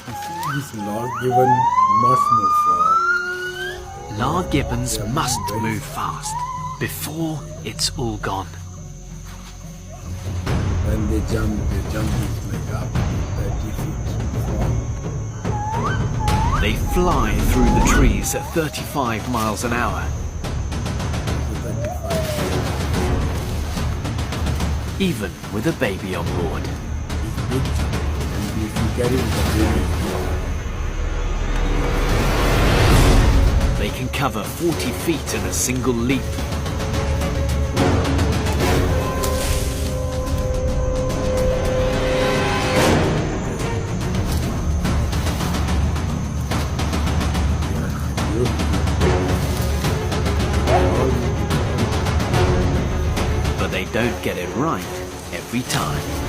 This log given must move forward. La Gibbons must move fast before it's all gone. When they jump is like up 30 feet from They fly through the trees at 35 miles an hour. 35 Even with a baby on board. is big jump. And if you carry the baby, They can cover 40 feet in a single leap. But they don't get it right every time.